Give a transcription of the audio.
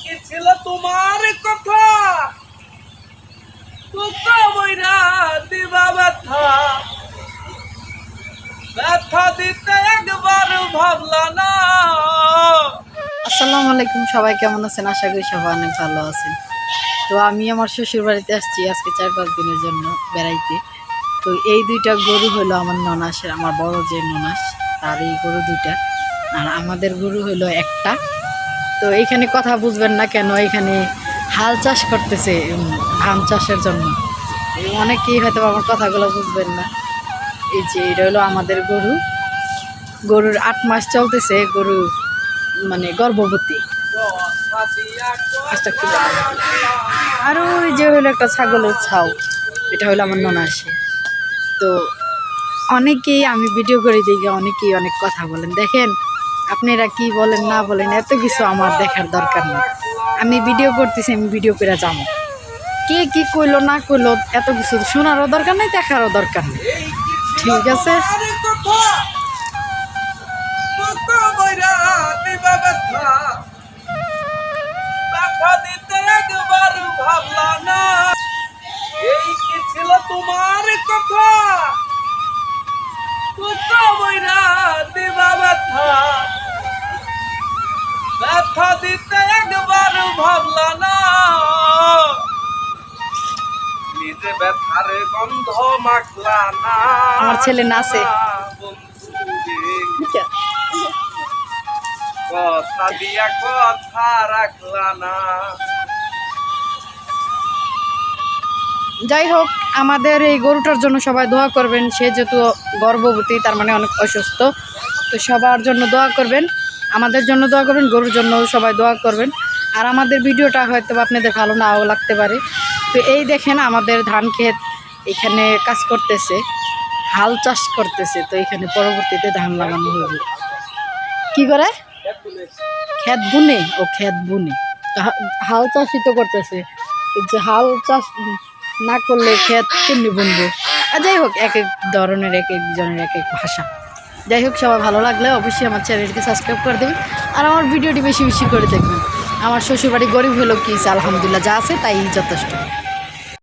কি ছিল তোমার কথা, তোকা বইরা দিবা ব্যথা, ব্যথা দিতে একবার ভাবলা না। আসসালামু আলাইকুম, সবাই কেমন আছেন? আশা করি সবাই অনেক ভালো আছেন। তো আমি আমার শ্বশুর বাড়িতে আসছি আজকে 4-5 দিনের জন্য বেড়াইতে। তো এই দুইটা গরু হলো আমার ননাসের, আমার বড় যে ননাস তার এই গরু দুইটা, আর আমাদের গরু হলো একটা। তো এইখানে কথা বুঝবেন না কেন, এখানে হাল চাষ করতেছে ধান চাষের জন্য। অনেকেই হয়তো আমার কথাগুলো বুঝবেন না। এই যে এটা হলো আমাদের গরু, গরুর 8 মাস চলতেছে, গরু মানে গর্ভবতী। আর ওই যে হলো একটা ছাগলের ছাউ, এটা হলো আমার ননাসে। তো অনেকেই আমি ভিডিও করে দেখি, অনেকেই অনেক কথা বলেন। দেখেন আপনারা কি বলেন না বলেন, এত কিছু আমার দেখার দরকার নেই। আমি ভিডিও করতেছি, আমি ভিডিও করে যাবো। কে কি কইলো না কইলো এত কিছু শোনারও দরকার নেই, দেখারও দরকার নেই। ঠিক আছে, ব্যথা দিতে একবার ভাবলা না। এই কি ছিল তোমার কথা, তোকা বইরা দিবা ব্যথা, ব্যথা দিতে একবার ভাবলা না। নিজে ব্যথার গন্ধ মাখলা না। আমার ছেলে নাচে। কথা দিয়া কথা রাখলা না। যাই হোক, আমাদের এই গরুটার জন্য সবাই দোয়া করবেন। সে যেহেতু গর্ভবতী, তার মানে অনেক অসুস্থ। তো সবার জন্য দোয়া করবেন, আমাদের জন্য দোয়া করবেন, গরুর জন্য সবাই দোয়া করবেন। আর আমাদের ভিডিওটা হয়তো আপনাদের ভালো নাও লাগতে পারে। তো এই দেখেন আমাদের ধান ক্ষেত, এখানে কাজ করতেছে, হাল চাষ করতেছে। তো এখানে পরবর্তীতে ধান লাগানো হবে। কি করে? ক্ষেত বুনে। ও ক্ষেত বুনে, হাল চাষই তো করতেছে। এই যে হাল চাষ না করলে ক্ষেত কেমনি বুনবো? আর যাই হোক, এক এক ধরনের এক একজনের এক এক ভাষা। যাই হোক, সবাই ভালো লাগলে অবশ্যই আমার চ্যানেলকে সাবস্ক্রাইব করে দেবেন, আর আমার ভিডিওটি বেশি বেশি করে দেখবেন। আমার শ্বশুরবাড়ি গরিব হলো কি, আলহামদুলিল্লাহ, যা আছে তাই যথেষ্ট।